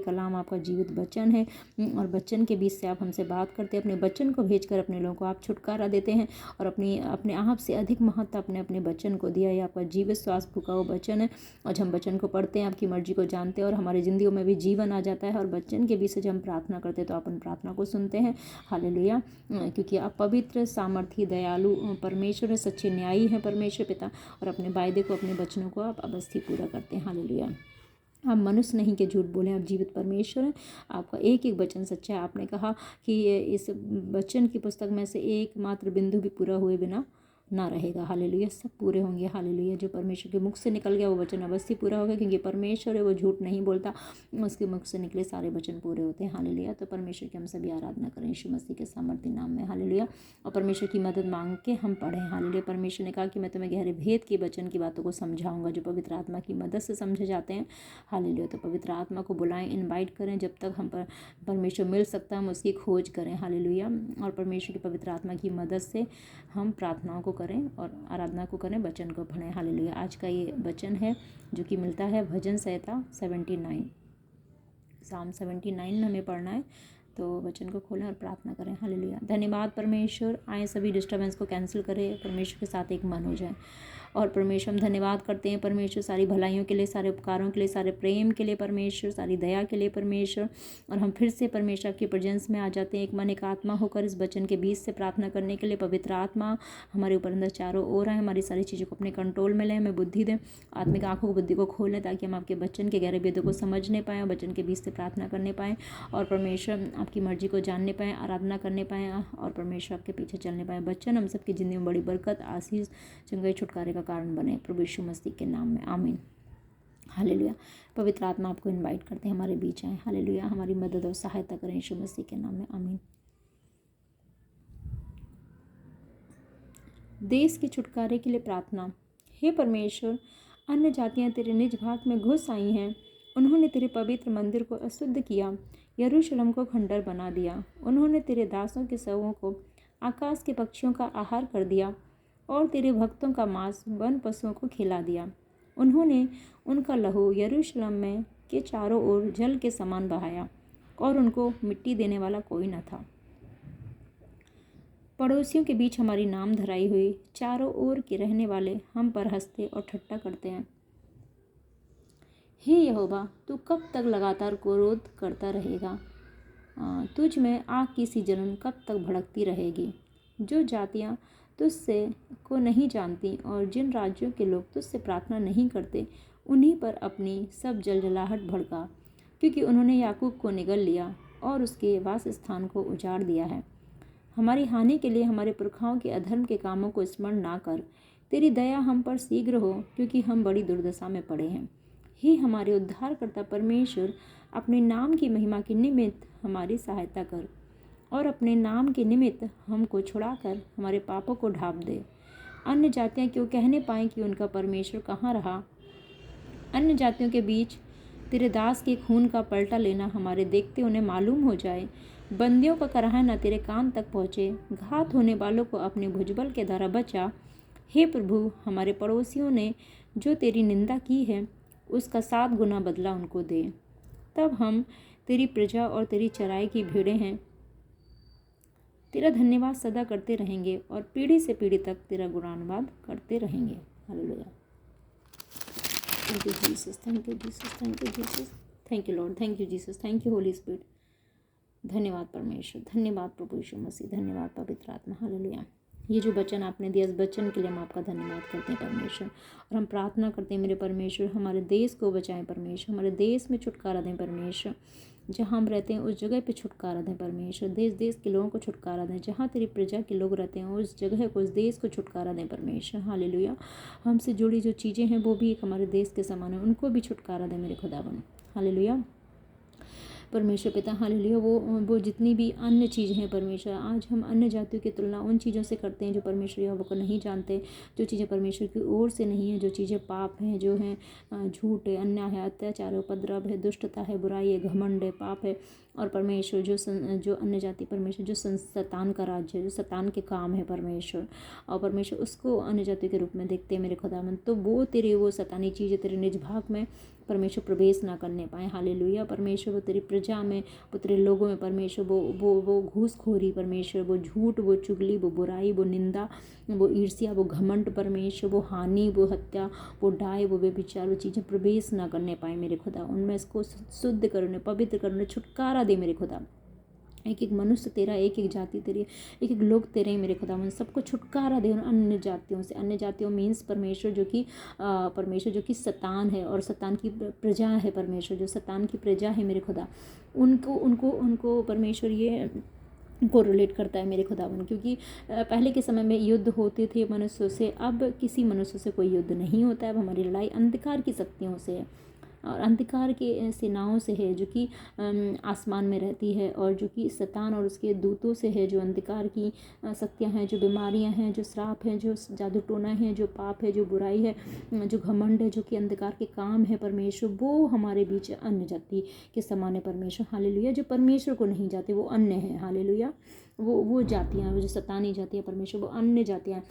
कलाम आपका जीवित वचन है और वचन के बीच से आप हमसे बात करते हैं। अपने वचन को भेजकर अपने लोगों को आप छुटकारा देते हैं और अपने आप से अधिक महत्व अपने वचन को दिया है। आपका जीवित श्वास फूका हुआ वचन है। आज हम वचन को पढ़ते हैं, आपकी मर्जी को जानते हैं और हमारी ज़िंदगियों में भी जीवन आ जाता है और वचन के बीच से जब हम प्रार्थना करते हैं तो आप उन प्रार्थना को सुनते हैं। हालेलुया, क्योंकि आप पवित्र, सामर्थी, दयालु परमेश्वर है, सच्चे न्यायी हैं परमेश्वर पिता, और अपने वायदे को, अपने वचनों को आप अवश्य पूरा करते हैं। हालेलुया, आप मनुष्य नहीं के झूठ बोले, आप जीवित परमेश्वर हैं। आपका एक एक वचन सच्चा है। आपने कहा कि इस वचन की पुस्तक में से एक मात्र बिंदु भी पूरा हुए बिना ना रहेगा। हालेलुया, सब पूरे होंगे। हालेलुया, जो परमेश्वर के मुख से निकल गया वो वचन अवश्य पूरा होगा, क्योंकि परमेश्वर है, वो झूठ नहीं बोलता, उसके मुख से निकले सारे वचन पूरे होते हैं। हालेलुया, तो परमेश्वर की हम सभी आराधना करें यीशु मसीह के सामर्थ्य नाम में। हालेलुया, और परमेश्वर की मदद मांग के हम पढ़ें। हालेलुया, परमेश्वर ने कहा कि मैं तुम्हें गहरे भेद के वचन की बातों को समझाऊंगा, जो पवित्र आत्मा की मदद से समझे जाते हैं। हालेलुया, तो पवित्र आत्मा को बुलाएं, इनवाइट करें, जब तक हम परमेश्वर मिल सकता है हम उसकी खोज करें। हालेलुया, और परमेश्वर की पवित्र आत्मा की मदद से हम प्रार्थनाओं को करें और आराधना को करें, वचन को पढ़ें। हालेलुया, आज का ये वचन है जो कि मिलता है भजन संहिता 79, साम 79 में हमें पढ़ना है। तो वचन को खोलें और प्रार्थना करें। हालेलुया, धन्यवाद परमेश्वर। आए सभी डिस्टर्बेंस को कैंसिल करें, परमेश्वर के साथ एक मन हो जाए। और परमेश्वर हम धन्यवाद करते हैं परमेश्वर, सारी भलाइयों के लिए, सारे उपकारों के लिए, सारे प्रेम के लिए परमेश्वर, सारी दया के लिए परमेश्वर। और हम फिर से परमेश्वर आपकी प्रेजेंस में आ जाते हैं, एक मन एक आत्मा होकर इस वचन के बीच से प्रार्थना करने के लिए। पवित्र आत्मा हमारे ऊपर अंदर चारों ओर आए, हमारी सारी चीज़ों को अपने कंट्रोल में लें, हमें बुद्धि दें, आत्मिक आंखों को, बुद्धि को खोलें, ताकि हम आपके वचन के गहरे भेदों को समझने पाएँ, वचन के बीच से प्रार्थना करने पाएँ और परमेश्वर आपकी मर्जी को जानने पाएँ, आराधना करने पाएँ और परमेश्वर आपके पीछे चलने पाएँ। वचन हम सबकी ज़िंदगी में बड़ी बरकत, आशीष, चंगाई, छुटकारे का कारण बने, प्रभु यीशु मसीह के नाम में, आमीन। हालेलुया, पवित्र आत्मा आपको इनवाइट करते हैं, हमारे बीच आए। हालेलुया, हमारी मदद और सहायता करें यीशु मसीह के नाम में, आमीन। देश के छुटकारे के लिए प्रार्थना। हे परमेश्वर, अन्य जातियां तेरे निज भाग में घुस आई हैं, उन्होंने तेरे पवित्र मंदिर को अशुद्ध किया, यरूशलेम को खंडर बना दिया। उन्होंने तेरे दासों के शवों को आकाश के पक्षियों का आहार कर दिया और तेरे भक्तों का मांस वन पशुओं को खिला दिया। उन्होंने उनका लहू यरूशलेम में के चारों ओर जल के समान बहाया और उनको मिट्टी देने वाला कोई न था। पड़ोसियों के बीच हमारी नाम धराई हुई, चारों ओर के रहने वाले हम पर हंसते और ठट्टा करते हैं। हे यहोवा, तू कब तक लगातार क्रोध करता रहेगा? तुझ में आग की सी जलन कब तक भड़कती रहेगी? जो जातियाँ तुझसे को नहीं जानती और जिन राज्यों के लोग तुझसे प्रार्थना नहीं करते, उन्हीं पर अपनी सब जलजलाहट भड़का, क्योंकि उन्होंने याकूब को निगल लिया और उसके वास स्थान को उजाड़ दिया है। हमारी हानि के लिए हमारे पुरखाओं के अधर्म के कामों को स्मरण ना कर। तेरी दया हम पर शीघ्र हो, क्योंकि हम बड़ी दुर्दशा में पड़े हैं। हे हमारे उद्धारकर्ता परमेश्वर, अपने नाम की महिमा के निमित्त हमारी सहायता कर और अपने नाम के निमित्त हमको छुड़ाकर हमारे पापों को ढाँप दे। अन्य जातियाँ क्यों कहने पाएँ कि उनका परमेश्वर कहाँ रहा? अन्य जातियों के बीच तेरे दास के खून का पलटा लेना हमारे देखते उन्हें मालूम हो जाए। बंदियों का कराहना तेरे कान तक पहुँचे, घात होने वालों को अपने भुजबल के द्वारा बचा। हे प्रभु, हमारे पड़ोसियों ने जो तेरी निंदा की है उसका 7 गुना बदला उनको दे। तब हम तेरी प्रजा और तेरी चराई की भीड़ें हैं, तेरा धन्यवाद सदा करते रहेंगे और पीढ़ी से पीढ़ी तक तेरा गुणानुवाद करते रहेंगे। Hallelujah, thank you Jesus, thank you Jesus, thank you Jesus, thank you Lord, thank you Jesus, thank you Holi spirit. धन्यवाद परमेश्वर, धन्यवाद प्रभु यीशु मसीह, धन्यवाद पवित्र आत्मा। हालेलुया, ये जो वचन आपने दिया, इस वचन के लिए हम आपका धन्यवाद करते हैं परमेश्वर। और हम प्रार्थना करते हैं मेरे परमेश्वर, हमारे देश को बचाएं परमेश्वर, हमारे देश में छुटकारा दें परमेश्वर। जहाँ हम रहते हैं उस जगह पे छुटकारा दें परमेश्वर। देश देश के लोगों को छुटकारा दें, जहाँ तेरी प्रजा के लोग रहते हैं उस जगह को, उस देश को छुटकारा दें परमेश्वर। हालेलुया, हमसे जुड़ी जो चीज़ें हैं वो भी एक हमारे देश के समान है, उनको भी छुटकारा दें मेरे खुदावन। हालेलुया परमेश्वर पिता, हालेलुया। वो जितनी भी अन्य चीज़ें हैं परमेश्वर, आज हम अन्य जातियों की तुलना उन चीज़ों से करते हैं जो परमेश्वर यहोवा को नहीं जानते, जो चीज़ें परमेश्वर की ओर से नहीं है, जो चीज़ें पाप हैं, जो हैं झूठ है, अन्याय है, अत्याचार है, उपद्रव है, दुष्टता है, बुराई है, घमंड है, पाप है। और परमेश्वर जो अन्य जाति परमेश्वर जो शैतान का राज्य है, जो शैतान के काम है परमेश्वर, और परमेश्वर उसको अन्य जाति के रूप में देखते हैं मेरे खुदावन। तो वो तेरे वो शैतानी चीज़ें तेरे निज भाग में परमेश्वर प्रवेश ना करने पाए। हालेलुया। परमेश्वर वो तेरी प्रजा में, वो तेरे लोगों में परमेश्वर वो घूसखोरी परमेश्वर, वो झूठ, वो चुगली, वो बुराई, वो निंदा, वो ईर्ष्या, वो घमंड परमेश्वर, वो हानि, वो हत्या, वो डाय, वो व्यभिचार, वो चीज़ें प्रवेश ना करने पाए मेरे खुदा। उनमें इसको शुद्ध कर, उन्हें पवित्र कर, उन्हें छुटकारा दे मेरे खुदा। एक एक मनुष्य तेरा, एक एक जाति तेरी, एक एक लोग तेरे हैं मेरे खुदा। उन सबको छुटकारा दे उन अन्य जातियों से। अन्य जातियों मीन्स परमेश्वर जो कि शैतान है और शैतान की प्रजा है परमेश्वर, जो शैतान की प्रजा है मेरे खुदा। उनको उनको उनको परमेश्वर ये को रिलेट करता है मेरे खुदावन, क्योंकि पहले के समय में युद्ध होते थे मनुष्यों से, अब किसी मनुष्य से कोई युद्ध नहीं होता है। अब हमारी लड़ाई अंधकार की शक्तियों से है और अंधकार के सेनाओं से है, जो कि आसमान में रहती है, और जो कि शैतान और उसके दूतों से है, जो अंधकार की शक्तियाँ हैं, जो बीमारियाँ हैं, जो श्राप हैं, जो जादू टोना है, जो पाप है, जो बुराई है, जो घमंड है, जो कि अंधकार के काम है परमेश्वर, वो हमारे बीच अन्य जाति के समान है परमेश्वर। हालेलुया। जो परमेश्वर को नहीं जाते वो अन्य है। हालेलुया। वो जातियाँ, वो जो शैतानी जातियाँ परमेश्वर, वो अन्य जातियाँ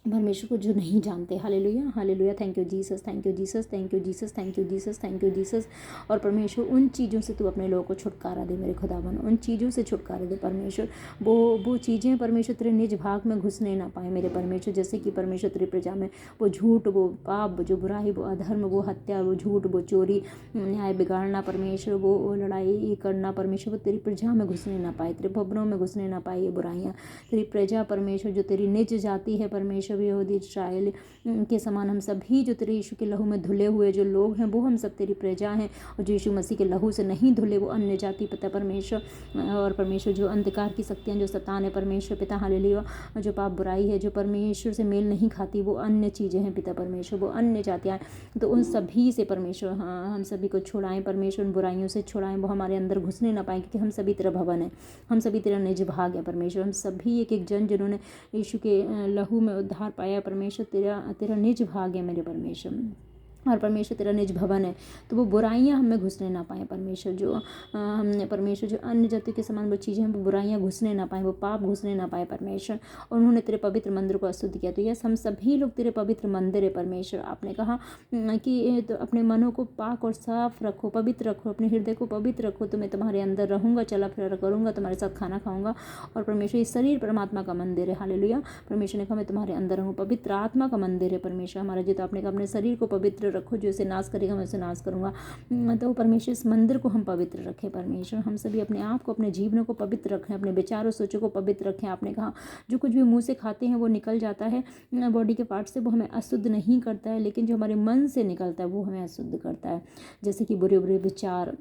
परमेश्वर को जो नहीं जानते। Hallelujah. Hallelujah. Thank you Jesus, thank you Jesus, thank you Jesus, thank you Jesus, thank you Jesus. और परमेश्वर उन चीज़ों से तू अपने लोगों को छुटकारा दे मेरे खुदावन, उन चीज़ों से छुटकारा दे परमेश्वर। वो चीज़ें परमेश्वर तेरे निज भाग में घुसने ना पाए मेरे परमेश्वर। जैसे कि परमेश्वर तेरी प्रजा में वो झूठ, वो पाप, जो बुराई, वो अधर्म, वो हत्या, वो झूठ, वो चोरी, न्याय बिगाड़ना परमेश्वर, वो लड़ाई करना परमेश्वर, वो तेरी प्रजा में घुसने ना पाए, तेरे भवनों में घुसने ना पाए ये बुराइयाँ। तेरी प्रजा परमेश्वर जो तेरी निज जाति है परमेश्वर, यहूदी इस्राएल के समान हम सभी जो तेरे यीशु के लहू में धुले हुए जो लोग हैं, वो हम सब तेरी प्रजा हैं। और जो यीशु मसीह के लहू से नहीं धुले वो अन्य जाति पिता परमेश्वर। और परमेश्वर जो अंधकार की शक्तियाँ, जो शैतान है परमेश्वर पिता, हालेलुया, जो पाप बुराई है, जो परमेश्वर से मेल नहीं खाती, वो अन्य चीज़ें हैं पिता परमेश्वर, वो अन्य जातियाँ। तो उन सभी से परमेश्वर हम सभी को छुड़ाएं परमेश्वर, उन बुराइयों से छुड़ाएं, वो हमारे अंदर घुसने ना पाए, क्योंकि हम सभी तेरा भवन है, हम सभी तेरा निज भाग है परमेश्वर। हम सभी एक एक जन जिन्होंने यीशु के लहू में उद्धार पाया परमेश्वर, तेरा निज भाग है मेरे परमेश्वर। और परमेश्वर तेरा निज भवन है, तो वो बुराइयां हमें घुसने ना पाए परमेश्वर। जो हमने परमेश्वर जो अन्य जातियों के समान वो चीज़ें हैं, वो बुराइयां घुसने ना पाए, वो पाप घुसने ना पाए परमेश्वर। और उन्होंने तेरे पवित्र मंदिर को अशुद्ध किया। तो यस, हम सभी लोग तेरे पवित्र मंदिर है परमेश्वर। आपने कहा कि तो अपने मनों को पाक और साफ रखो, पवित्र रखो, अपने हृदय को पवित्र रखो, तो मैं तुम्हारे अंदर रहूँगा, चला फिरा करूँगा, तुम्हारे साथ खाना खाऊंगा। और परमेश्वर ये शरीर परमात्मा का मंदिर है। हालेलुया। परमेश्वर ने कहा मैं तुम्हारे अंदर रहूँ, पवित्र आत्मा का मंदिर है परमेश्वर हमारा। जो तो आपने कहा अपने शरीर को पवित्र रखो, जो इसे नाश करेगा मैं उसे नाश करूँगा। तो परमेश्वर इस मंदिर को हम पवित्र रखें परमेश्वर। हम सभी अपने आप को, अपने जीवन को पवित्र रखें, अपने विचारों सोचों को पवित्र रखें। आपने कहा जो कुछ भी मुंह से खाते हैं वो निकल जाता है बॉडी के पार्ट से, वो हमें अशुद्ध नहीं करता है, लेकिन जो हमारे मन से निकलता है वो हमें अशुद्ध करता है। जैसे कि बुरे बुरे विचार,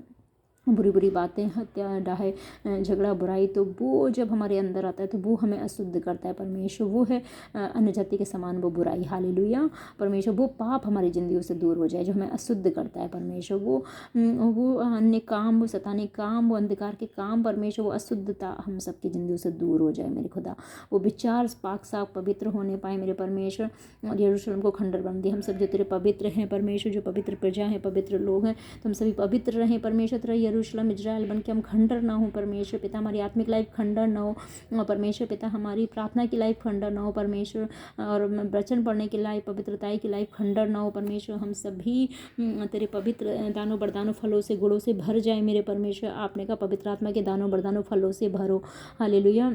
बुरी बुरी बातें, हत्या, डाहे, झगड़ा, बुराई, तो वो जब हमारे अंदर आता है तो वो हमें अशुद्ध करता है परमेश्वर। वो है अन्य जाति के समान वो बुराई। हालेलुया। परमेश्वर वो पाप हमारी ज़िंदगियों से दूर हो जाए जो हमें अशुद्ध करता है परमेश्वर। वो अन्य काम, वो शैतानी काम, वो अंधकार के काम परमेश्वर, वो अशुद्धता हम सबकी ज़िंदगियों से दूर हो जाए मेरे खुदा। वो विचार पाक साफ पवित्र होने पाए मेरे परमेश्वर। और यरूशलेम को खंडर बन दिया। हम सब जो तेरे पवित्र हैं परमेश्वर, जो पवित्र प्रजा हैं, पवित्र लोग हैं, तो हम सभी पवित्र रहें परमेश्वर। तेरा यरूशलेम इजराइल बन के हम खंडर ना हो परमेश्वर पिता। हमारी आत्मिक लाइफ खंडर ना हो परमेश्वर पिता। हमारी प्रार्थना की लाइफ खंडर ना हो परमेश्वर। और वचन पढ़ने की लाइफ, पवित्रताई की लाइफ खंडर ना हो परमेश्वर। हम सभी तेरे पवित्र दानों वरदानों फलों से, गुणों से भर जाए मेरे परमेश्वर। आपने कहा पवित्र आत्मा के दानों वरदानों फलों से भरो। हालेलुया।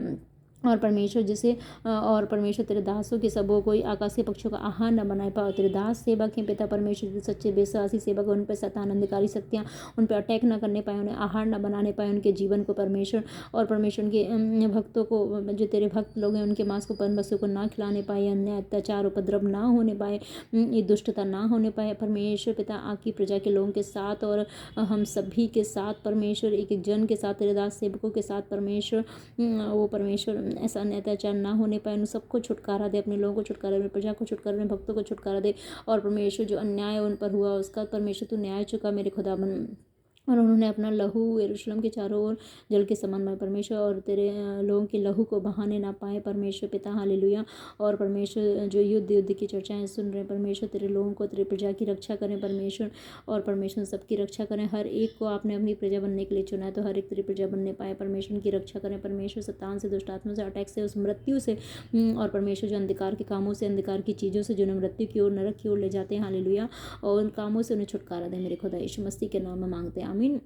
और परमेश्वर जिसे और परमेश्वर तेरे दासों के सबों कोई आकाशीय पक्षियों का आहार न बनाए पाओ। तेरे दास सेवक हैं पिता परमेश्वर, सच्चे विश्वासी सेवक, उन पर शैतान अंधकारी शक्तियाँ उन पर अटैक न करने पाए, उन्हें आहार न बनाने पाए, उनके जीवन को परमेश्वर। और परमेश्वर उनके भक्तों को, जो तेरे भक्त लोग हैं, उनके मांस को परमवस्तु को ना खिलाने पाए, अन्य अत्याचार उपद्रव ना होने पाए, ये दुष्टता ना होने पाए परमेश्वर पिता। आपकी प्रजा के लोगों के साथ और हम सभी के साथ परमेश्वर, एक एक जन के साथ, तेरे दास सेवकों के साथ परमेश्वर, वो परमेश्वर ऐसा अत्याचार ना होने पाए। उन सबको छुटकारा दे, अपने लोगों को छुटकारा दे, अपनी प्रजा को छुटकारा दे, भक्तों को छुटकारा दे। और परमेश्वर जो अन्याय उन पर हुआ उसका परमेश्वर तू न्याय चुका मेरे खुदावन। और उन्होंने अपना लहू यरूशलेम के चारों ओर जल के समान बनाया परमेश्वर, और तेरे लोगों के लहू को बहाने ना पाए परमेश्वर पिता। हालेलुया। और परमेश्वर जो युद्ध की चर्चाएं सुन रहे हैं परमेश्वर, तेरे लोगों को, तेरे प्रजा की रक्षा करें परमेश्वर, और परमेश्वर सबकी रक्षा करें। हर एक को आपने अपनी प्रजा बनने के लिए चुना है, तो हर एक तेरी प्रजा बनने पाए परमेश्वर की रक्षा करें परमेश्वर, शैतान से, दुष्ट आत्मा से, अटैक से, उस मृत्यु से, और परमेश्वर जो अंधकार के कामों से, अंधकार की चीज़ों से, जो उन्हें मृत्यु की ओर, नरक की ओर ले जाते हैं। हालेलुया। और उन कामों से उन्हें छुटकारा दे मेरे खुदा यीशु मसीह के नाम में मांगते हैं, आमीन।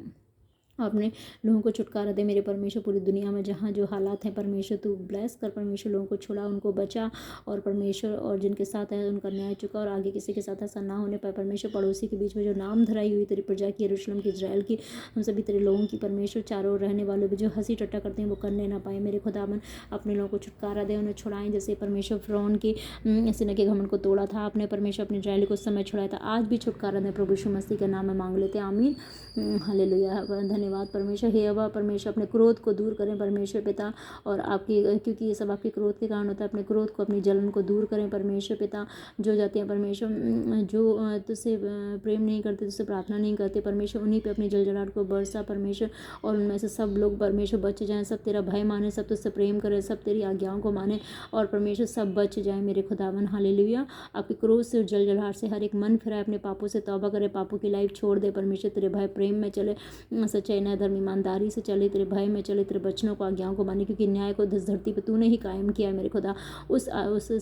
अपने लोगों को छुटकारा दे मेरे परमेश्वर। पूरी दुनिया में जहाँ जो हालात हैं परमेश्वर, तू ब्लेस कर परमेश्वर, लोगों को छुड़ा, उनको बचा, और परमेश्वर और जिनके साथ है उनका न्याय चुका, और आगे किसी के साथ ऐसा ना होने पाए परमेश्वर। पड़ोसी के बीच में जो नाम धराई हुई तेरी प्रजा की, यरूशलेम की, इजराइल की, हम सभी तेरे लोगों की परमेश्वर, चारों ओर रहने वालों भी जो हंसी टट्टा करते हैं वो करने ना पाए मेरे खुदावन। अपने लोगों को छुटकारा दे, उन्हें छुड़ाएं, जैसे परमेश्वर फ़िरौन की सीने के घमंड को तोड़ा था आपने परमेश्वर, अपने इजराइल को उस समय छुड़ाया था, आज भी छुटकारा दे प्रभु यीशु मसीह के नाम में मांग लेते हैं, आमीन। हालेलुया। धन्यवाद परमेश्वर। हे यहोवा परमेश्वर, अपने क्रोध को दूर करें परमेश्वर पिता, और आपकी, क्योंकि ये सब आपके क्रोध के कारण होता है, अपने क्रोध को, अपनी जलन को दूर करें परमेश्वर पिता। जो जातियाँ परमेश्वर जो तुझसे प्रेम नहीं करते, तुझसे प्रार्थना नहीं करते परमेश्वर, उन्हीं पे अपनी जलजलाहट को बरसा परमेश्वर, और उनमें से सब लोग परमेश्वर बच जाएं, सब तेरा भय माने, सब तुझसे प्रेम करें, सब तेरी आज्ञाओं को माने, और परमेश्वर सब बच जाए मेरे खुदावन। हालेलुया। आपके क्रोध से और जलजलाहट से हर एक मन फिराए, अपने पापों से तौबा करे, पापों की लाइफ छोड़ दे परमेश्वर, तेरे भय प्रेम में चले, सच्चाई, न्याय, धर्म, ईमानदारी से चले, तेरे भय में चले, तेरे वचनों को, आज्ञाओं को माने, क्योंकि न्याय को इस धरती पे तूने ही कायम किया है मेरे खुदा। उस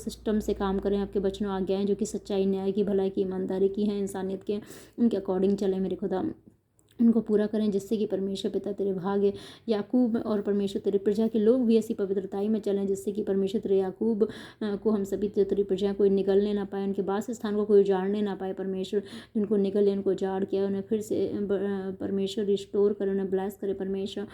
सिस्टम से काम करें, आपके वचनों, आज्ञाएं जो कि सच्चाई, न्याय की, भलाई की, ईमानदारी की हैं, इंसानियत के, उनके अकॉर्डिंग चले मेरे खुदा, उनको पूरा करें, जिससे कि परमेश्वर पिता तेरे भाग्य याकूब और परमेश्वर तेरे प्रजा के लोग भी ऐसी पवित्रताई में चलें, जिससे कि परमेश्वर तेरे याकूब को, हम सभी तेरी प्रजा कोई निगलने ना पाए, उनके वास स्थान को कोई उजाड़ने ना पाए परमेश्वर, जिनको निगले, उनको उजाड़ किया, उन्हें फिर से परमेश्वर रिस्टोर करे, उन्हें ब्लेस करे परमेश्वर,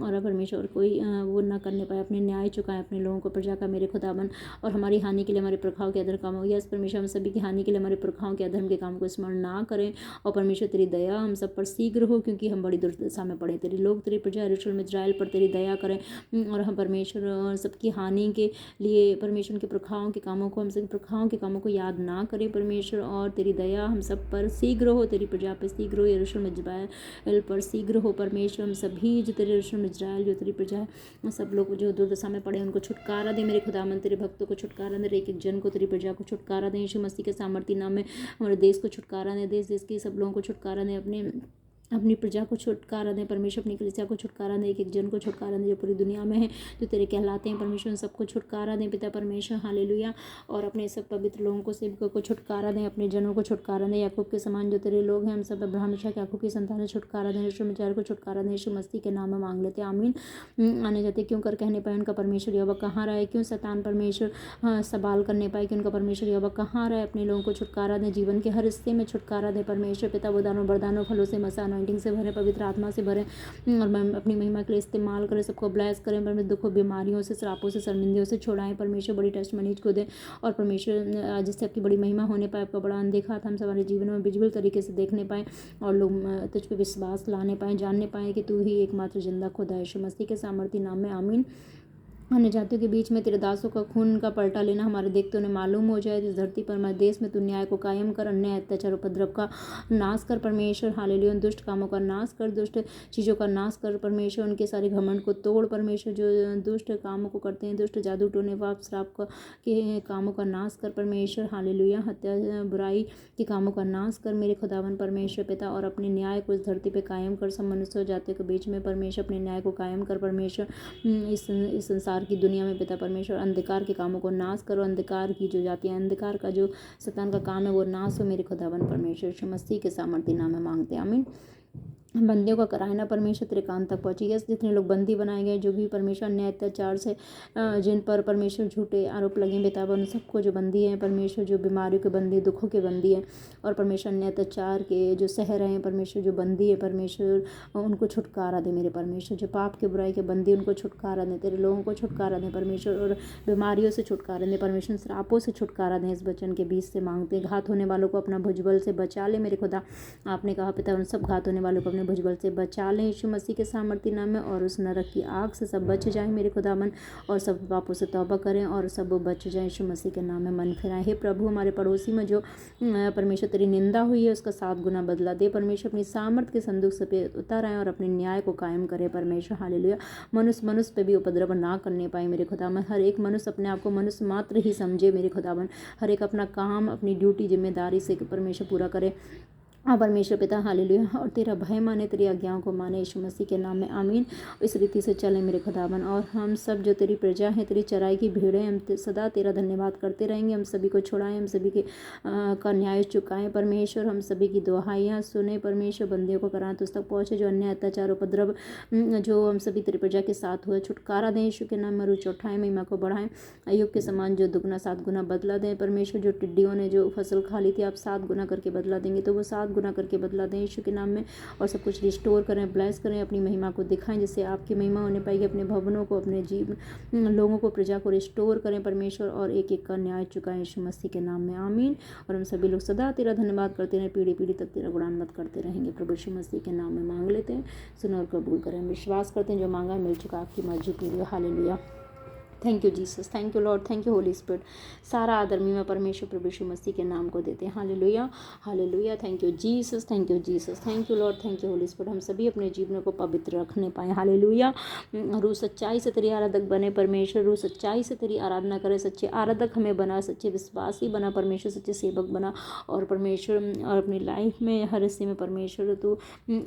और परमेश्वर कोई वो ना करने पाए, अपने न्याय चुकाए अपने लोगों को, प्रजा का मेरे खुदावन, और हमारी हानि के लिए, हमारे पुरखाओं के अधर्म काम हो, यस परमेश्वर, हम सभी की हानि के लिए हमारे पुरखाओं के अधर्म के काम को स्मरण ना करें, और परमेश्वर तेरी दया हम सब पर शीघ्र हो, क्योंकि हम बड़ी दुर्दशा में पड़े। तेरे लोग, तेरी प्रजा यरूशलेम इजराइल पर तेरी दया करें, और हम परमेश्वर सबकी हानि के लिए परमेश्वर के पुरखाओं के कामों को, हम सब पुरखाओं के कामों को याद ना करें परमेश्वर, और तेरी दया हम सब पर शीघ्र हो, तेरी प्रजा पर शीघ्र हो, यरूशलेम इजराइल पर शीघ्र हो परमेश्वर। हम सभी जो तेरे यरूशलेम इजराइल, जो तेरी प्रजा है, सब लोग जो दुर्दशा में पड़े उनको छुटकारा दे मेरे खुदावन, तेरे भक्तों को छुटकारा दे, एक एक जन को, तेरी प्रजा को छुटकारा दे, यीशु मसीह के सामर्थी नाम में हमारे देश को छुटकारा दे, देश देश के सब लोगों को छुटकारा दे, अपनी प्रजा को छुटकारा दें परमेश्वर, अपनी कलीसिया को छुटकारा दें, एक एक जन को छुटकारा दें जो पूरी दुनिया में है, जो तेरे कहलाते हैं परमेश्वर, सबको छुटकारा दें पिता परमेश्वर। हालेलुया। और अपने सब पवित्र लोगों को, सेवकों को छुटकारा दें, अपने जनों को छुटकारा दें, याकूब के समान जो तेरे लोग हैं, हम सब अब्राहम, इसहाक, याकूब की संतान छुटकारा दें, यीशु मसीह को छुटकारा दें, यीशु मसीह के नाम में मांग लेते हैं, आमीन। आने जाते क्यों कर कहने पाए उनका परमेश्वर यहोवा कहाँ रहा है, क्यों शैतान परमेश्वर सवाल करने पाए कि उनका परमेश्वर यहोवा कहाँ रहा है। अपने लोगों को छुटकारा दें, जीवन के हर हिस्से में छुटकारा दें परमेश्वर पिता, वरदानों वरदानों फलों से, मसा अनॉइंटिंग से भरे, पवित्र आत्मा से भरें, और मैं अपनी महिमा के लिए इस्तेमाल करें, सबको ब्लेस करें परमेश्वर, दुखों, बीमारियों से, श्रापों से, शर्मिंदगियों से छुड़ाएं परमेश्वर, बड़ी टेस्ट मनीज को दें, और परमेश्वर जिससे आपकी बड़ी महिमा होने पाए, आपका बड़ा अनदेखा हाथ हम हमारे जीवन में विजुअल तरीके से देखने पाएँ, और लोग तुझ पे विश्वास लाने पाएँ, जानने पाएँ कि तू ही एकमात्र जिंदा खुदा है, यीशु मसीह के सामर्थी नाम में, आमीन। अन्य जातियों के बीच में तेरे दासों का खून का पलटा लेना हमारे देखते उन्हें मालूम हो जाए, इस धरती पर हमारे देश में तू न्याय को कायम कर, अन्याय, अत्याचार, उपद्रव का नाश कर परमेश्वर। हालेलुया। दुष्ट कामों का नाश कर, दुष्ट चीज़ों का नाश कर परमेश्वर, उनके सारे घमंड को तोड़ परमेश्वर, जो दुष्ट कामों को करते हैं, दुष्ट जादू टोने, पाप श्राप के कामों का नाश कर परमेश्वर। हालेलुया। हत्या, बुराई के कामों का नाश कर मेरे खुदावन परमेश्वर पिता, और अपने न्याय को इस धरती पर कायम कर, सब मनुष्य जातियों के बीच में परमेश्वर अपने न्याय को कायम कर परमेश्वर, इस संसार की दुनिया में पिता परमेश्वर, अंधकार के कामों को नाश करो, अंधकार की जो जातियां, अंधकार का जो शैतान का काम है वो नाश हो मेरे खुदावन परमेश्वर, यीशु मसीह के सामर्थी नाम में मांगते हैं, आमीन। बंदियों का कराहना परमेश्वर तेरे कान तक पहुँची है, जितने लोग बंदी बनाए गए, जो भी परमेश्वर अन्याय अत्याचार से जिन पर परमेश्वर झूठे आरोप लगे बेताब, उन सबको जो बंदी है परमेश्वर, जो बीमारियों के बंदी, दुखों के बंदी है, और परमेश्वर अन्याय अत्याचार के जो सह रहे हैं परमेश्वर, जो बंदी है परमेश्वर, उनको छुटकारा दे मेरे परमेश्वर, जो पाप के बुराई के बंदी, उनको छुटकारा दे, तेरे लोगों को छुटकारा दे परमेश्वर, और बीमारियों से छुटकारा दे परमेश्वर, श्रापों से छुटकारा दें, इस वचन के बीच से मांगते हैं। घात होने वालों को अपना भुजबल से बचा ले मेरे खुदा, आपने कहा पिता उन सब घात होने वालों को अपने उन्हें भुजबल से बचा लें यीशु मसीह के सामर्थ्य नाम में, और उस नरक की आग से सब बच जाएं मेरे खुदावन, और सब पापों से तौबा करें और सब बच जाएं यीशु मसीह के नाम में मन फिराएं। हे प्रभु, हमारे पड़ोसी में जो परमेश्वर तेरी निंदा हुई है उसका 7 गुना बदला दे परमेश्वर। अपनी सामर्थ्य के संदूक से पे उतर आए और अपने न्याय को कायम करे परमेश्वर। हालेलुया। मनुष्य पे भी उपद्रव ना करने पाए मेरे खुदावन। हर एक मनुष्य अपने आप को मनुष्य मात्र ही समझे मेरे खुदावन। हर एक अपना काम, अपनी ड्यूटी, जिम्मेदारी से परमेश्वर पूरा करे परमेश्वर पिता। हालेलुया। और तेरा भय माने, तेरी आज्ञाओं को माने यीशु मसीह के नाम में आमीन। इस रीति से चले मेरे खुदावन। और हम सब जो तेरी प्रजा हैं, तेरी चराई की भीड़ है, हम सदा तेरा धन्यवाद करते रहेंगे। हम सभी को छुड़ाएं, हम सभी के का न्याय चुकाएं परमेश्वर। हम सभी की दुहाइयाँ सुने परमेश्वर। बंदियों को कराएं तो उस तक पहुँचे जो अन्य अत्याचार उपद्रव जो हम सभी तेरी प्रजा के साथ हुए, छुटकारा दें यीशु के नाम में। रुचि उठाएं, महिमा को बढ़ाएं। अय्यूब के समान जो दुगना 7 गुना बदला दें परमेश्वर। जो टिड्डियों ने जो फसल खा ली थी, आप 7 गुना करके बदला देंगे, तो वो 7 गुना करके बदला दें यीशु के नाम में। और सब कुछ रिस्टोर करें, ब्लेस करें, अपनी महिमा को दिखाएं, जिससे आपकी महिमा होने पाएगी। अपने भवनों को, अपने जीव लोगों को, प्रजा को रिस्टोर करें परमेश्वर, और एक एक का न्याय चुकाएं यीशु मसीह के नाम में आमीन। और हम सभी लोग सदा तेरा धन्यवाद करते रहें, पीढ़ी पीढ़ी तक तेरा गुणान्वित करते रहेंगे। प्रभु यीशु मसीह के नाम में मांग लेते हैं, सुनो और कबूल करें। विश्वास करते हैं जो मांगा मिल चुका, आपकी मर्जी पूरी हो। Hallelujah. Thank you Jesus, thank you Lord, thank you Holi spirit. सारा आदर में परमेश्वर प्रभु यीशु मसीह के नाम को देते हैं। Hallelujah, hallelujah. Thank you Jesus, thank you Jesus, thank you Lord, thank you Holi spirit. हम सभी अपने जीवन को पवित्र रखने पाए। हालेलुया। रूह सच्चाई से तेरी आराधक बने परमेश्वर। रूह सच्चाई से तेरी आराधना करे। सच्चे आराधक हमें बना, सच्चे विश्वासी बना परमेश्वर, सच्चे सेवक बना। और परमेश्वर और अपनी लाइफ में हर हिस्से में परमेश्वर तू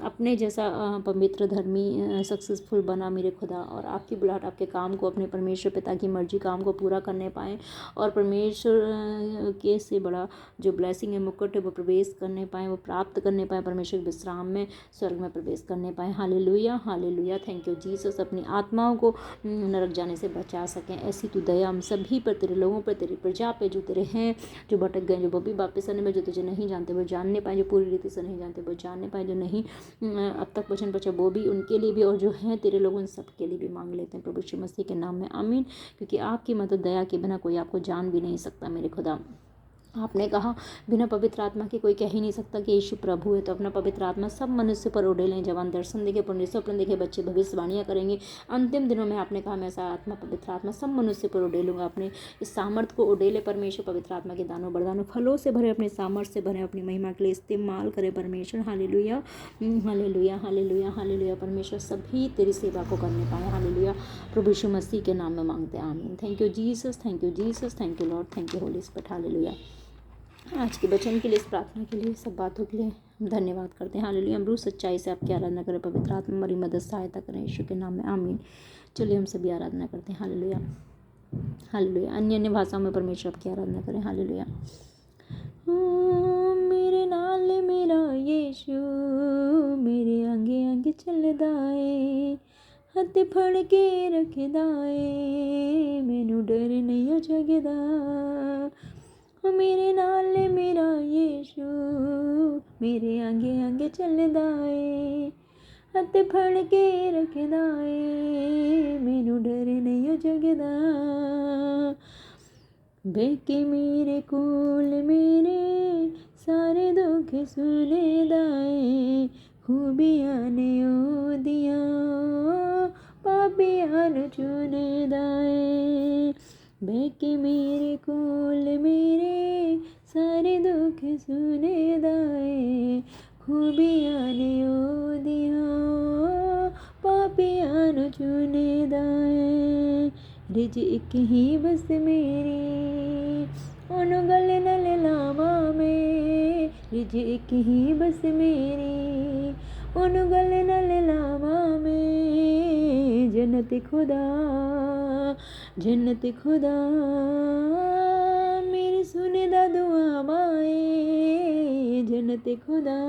अपने जैसा पवित्र, धर्मी, सक्सेसफुल बना मेरे खुदा। और आपकी बुलाहट, आपके काम को अपने परमेश्वर ताकि मर्जी काम को पूरा करने पाएँ, और परमेश्वर के से बड़ा जो ब्लेसिंग है, मुकुट है, वो प्रवेश करने पाएँ, वो प्राप्त करने पाएँ परमेश्वर के विश्राम में, स्वर्ग में प्रवेश करने पाएँ। Hallelujah, hallelujah. Thank you Jesus. अपनी आत्माओं को नरक जाने से बचा सकें, ऐसी तू दया हम सभी पर, तेरे लोगों पर, तेरी प्रजा पे जो तेरे हैं, जो भटक गए, जो वो भी वापस आने में, जो तुझे नहीं जानते वो जानने पाएँ, जो पूरी रीति से नहीं जानते वो जानने पाएँ, जो नहीं अब तक वचन पहुँचा वो भी, उनके लिए भी, और जो हैं तेरे लोग उन सब के लिए भी मांग लेते हैं प्रभु यीशु मसीह के नाम में आमीन। क्योंकि आपकी मदद, दया के बिना कोई आपको जान भी नहीं सकता मेरे खुदा। आपने कहा बिना पवित्र आत्मा के कोई कह ही नहीं सकता कि यीशु प्रभु है। तो अपना पवित्र आत्मा सब मनुष्य पर उड़ेलें। जवान दर्शन देखे, पुण्य स्वप्न देखे, बच्चे भविष्यवाणियाँ करेंगे। अंतिम दिनों में आपने कहा मैं ऐसा आत्मा, पवित्र आत्मा सब मनुष्य पर उड़ेलूंगा। अपने इस सामर्थ्य को उड़ेले परमेश्वर। पवित्र आत्मा के दानों वरदानों फलों से भरे, अपने सामर्थ्य से भरे, अपनी महिमा के लिए इस्तेमाल करें परमेश्वर। Hallelujah, hallelujah, hallelujah, hallelujah. परमेश्वर सभी तेरी सेवा को करने पाए। हालेलुया। प्रभु यीशु मसीह के नाम में मांगते हैं आमीन। Thank you Jesus, thank you Jesus, thank you Lord, thank you Holi spirit. Hallelujah. आज के वचन के लिए, इस प्रार्थना के लिए, सब बातों के लिए हम धन्यवाद करते हैं। हालेलुया। हम रूह सच्चाई से आपकी आराधना करें। पवित्र आत्मा हमारी मदद, सहायता करें यीशु के नाम में आमीन। चलिए हम सभी आराधना करते हैं। Hallelujah, hallelujah. अन्य अन्य भाषाओं में परमेश्वर आपकी आराधना करें। हालेलुया। मेरे नाल मेरा यीशु, मेरे आगे आगे चलदा ए, हत्थ फड़ के रखदा ए, मैनू डर नहीं जगदा। मेरे नाल मेरा यीशु, मेरे आगे आगे चलदा ए, हत्थ फड़ के रखदा ए, मैनू डर नहीं जगदा। बेके मेरे कोल मेरे सारे दुख सुनेदा ए, खूबियां ने ओदियां पापियां नूं चुनेदा ए। बेके मेरे कोल मेरे सारे दुख सुनेदा ए, खूबियां ने ओदियां पापियां नूं चुनेदा ए। रिज एक ही बस मेरी, ओनू गले नाल लावां मैं। रिज एक ही बस मेरी, ओनू गले नाल लावां मैं। जन्नत खुदा, जन्नत खुदा, मेरी सुनदा दुआवां ए। जन्नत खुदा,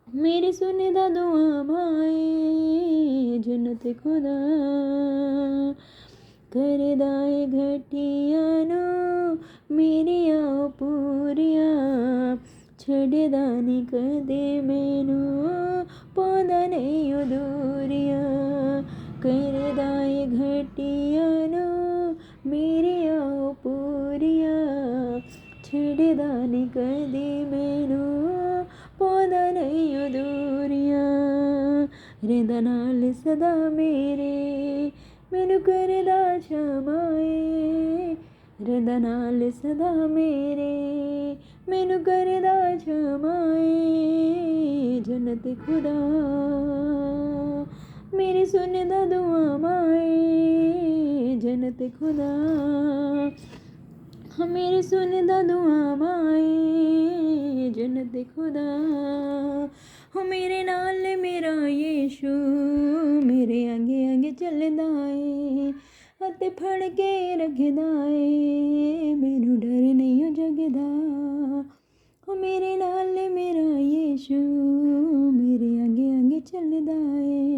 मेरी सुनदा दुआवां ए। जन्नत खुदा, करदा ए घटियां नूं मेरियां पूरियां, छड्डदा नहीं कदे मैनू, पांदा नहीं ओ दूरियां। करदा ए घटियां नूं मेरियां पूरियां, छड्डदा नहीं कदे मैनू, पांदा ਗਈਓ ਦੂਰੀਆਂ, ਰਹਿੰਦਾ ਨਾਲ ਸਦਾ ਮੇਰੇ, ਮੈਨੂੰ ਕਰਦਾ ਸ਼ਮਾਏ, ਰਹਿੰਦਾ ਨਾਲ ਸਦਾ ਮੇਰੇ, ਮੈਨੂੰ ਕਰਦਾ ਸ਼ਮਾਏ। ਜੰਨਤ ਖੁਦਾ ਮੇਰੀ ਸੁਣਦਾ ਦੁਆਵਾਂ ਏ, ਜੰਨਤ ਖੁਦਾ मेरी सुनदा दुआवां ਏ, जन्नत खुदा हो मेरे नाल मेरा यीशु, मेरे आगे आगे चलदा ਏ, ਅਤੇ ਫੜ ਕੇ ਰੱਖਦਾ ਏ, ਮੈਨੂੰ ਡਰ ਨਹੀਂ ਜਗਦਾ। ਹੋ ਮੇਰੇ ਨਾਲ ਮੇਰਾ ਯੀਸ਼ੂ, ਮੇਰੇ ਆਗੇ ਆਗੇ ਚੱਲਦਾ ਏ।